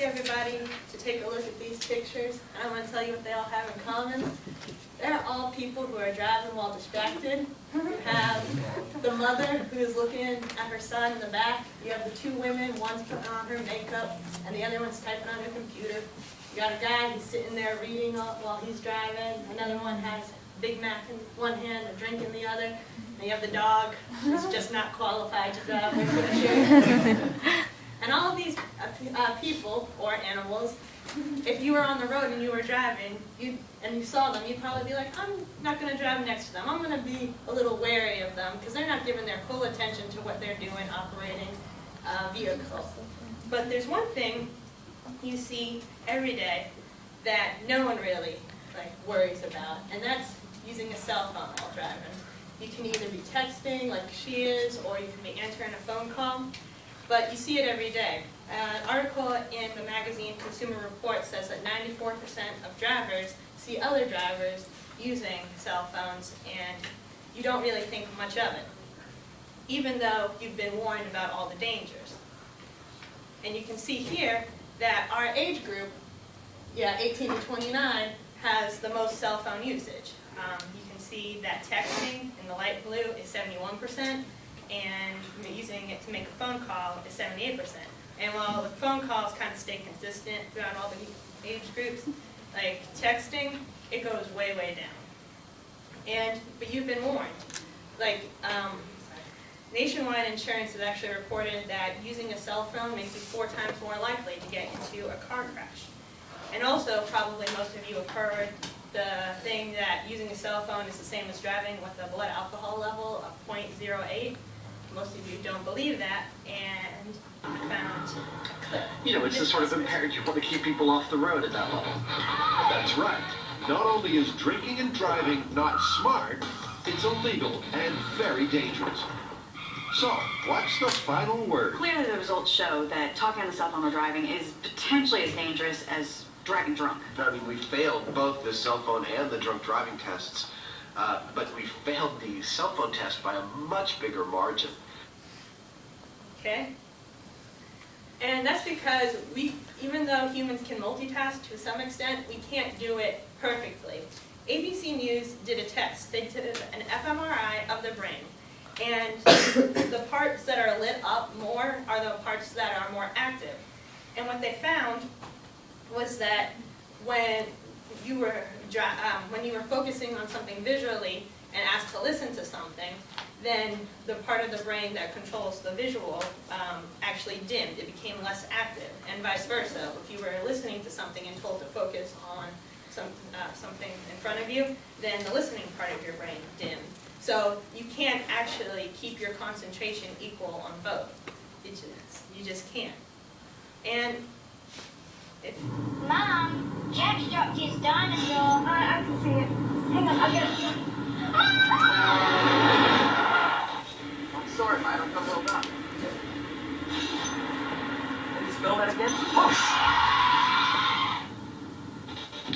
everybody to take a look at these pictures, and I want to tell you what they all have in common. They're all people who are driving while distracted. You have the mother who is looking at her son in the back. You have the two women, one's putting on her makeup, and the other one's typing on her computer. You got a guy who's sitting there reading while he's driving. Another one has Big Mac in one hand, a drink in the other. And you have the dog who's just not qualified to drive. And all of these people, or animals, if you were on the road and you were driving, and you saw them, you'd probably be like, I'm not going to drive next to them. I'm going to be a little wary of them because they're not giving their full attention to what they're doing operating vehicles. But there's one thing you see every day that no one really worries about, and that's using a cell phone while driving. You can either be texting like she is, or you can be answering a phone call. But you see it every day. An article in the magazine Consumer Reports says that 94% of drivers see other drivers using cell phones, and you don't really think much of it, even though you've been warned about all the dangers. And you can see here that our age group, 18 to 29, has the most cell phone usage. You can see that texting in the light blue is 71%, and using it to make a phone call is 78%. And while the phone calls kind of stay consistent throughout all the age groups, like texting, it goes way, way down. But you've been warned. Nationwide Insurance has actually reported that using a cell phone makes you 4 times more likely to get into a car crash. And also, probably most of you have heard the thing that using a cell phone is the same as driving with a blood alcohol level of 0.08. Most of you don't believe that, and I found a clip. You know, it's the sort of impaired you want to keep people off the road at that level. That's right. Not only is drinking and driving not smart, it's illegal and very dangerous. So, what's the final word? Clearly the results show that talking on the cell phone while driving is potentially as dangerous as driving drunk. I mean, we failed both the cell phone and the drunk driving tests, but we failed the cell phone test by a much bigger margin. Okay? And that's because even though humans can multitask to some extent, we can't do it perfectly. ABC News did a test. They did an fMRI of the brain. And the parts that are lit up more are the parts that are more active. And what they found was that when you were focusing on something visually and asked to listen to something, then the part of the brain that controls the visual actually dimmed. It became less active, and vice versa. If you were listening to something and told to focus on something in front of you, then the listening part of your brain dimmed. So you can't actually keep your concentration equal on both. You just can't. And Mom, Jack's dropped his dinosaur. I can see it. Hang on, I'll get it. I'm sorry, I don't know well done. Can you spell that again?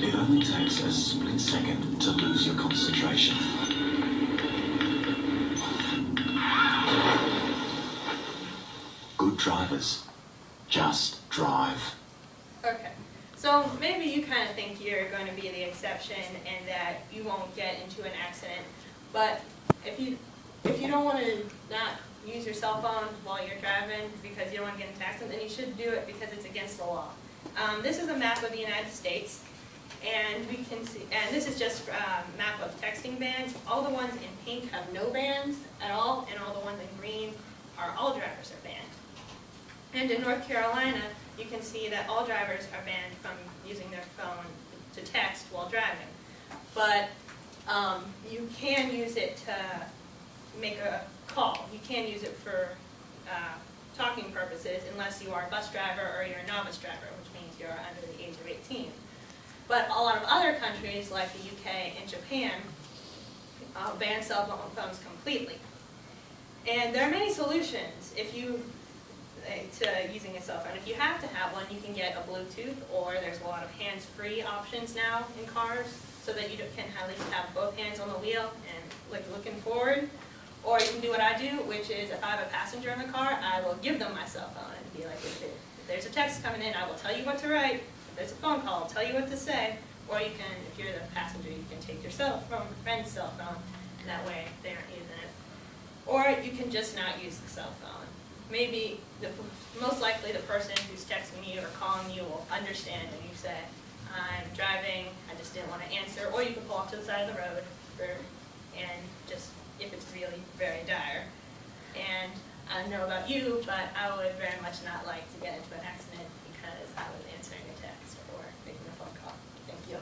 It only takes a split second to lose your concentration. Good drivers just drive. okay, so maybe you kind of think you're going to be the exception and that you won't get into an accident. But if you don't want to not use your cell phone while you're driving because you don't want to get into an accident, then you should do it because it's against the law. This is a map of the United States, and we can see, and this is just a map of texting bans. All the ones in pink have no bans at all, and all the ones in green are all drivers are banned. And in North Carolina, you can see that all drivers are banned from using their phone to text while driving. But you can use it to make a call. You can use it for talking purposes unless you are a bus driver or you're a novice driver, which means you're under the age of 18. But a lot of other countries, like the UK and Japan, ban cell phones completely. And there are many solutions to using a cell phone. If you have to have one, you can get a Bluetooth, or there's a lot of hands-free options now in cars, so that you can at least have both hands on the wheel and looking forward. Or you can do what I do, which is if I have a passenger in the car, I will give them my cell phone and be like, if If there's a text coming in, I will tell you what to write. If there's a phone call, I'll tell you what to say. Or you can, if you're the passenger, you can take your cell phone, a friend's cell phone, and that way they aren't using it. Or you can just not use the cell phone. Maybe, most likely the person who's texting you or calling you will understand and you say, I'm driving, I just didn't want to answer. Or you can pull off to the side of the road and just, if it's really very dire. And I don't know about you, but I would very much not like to get into an accident because I was answering a text or making a phone call. Thank you.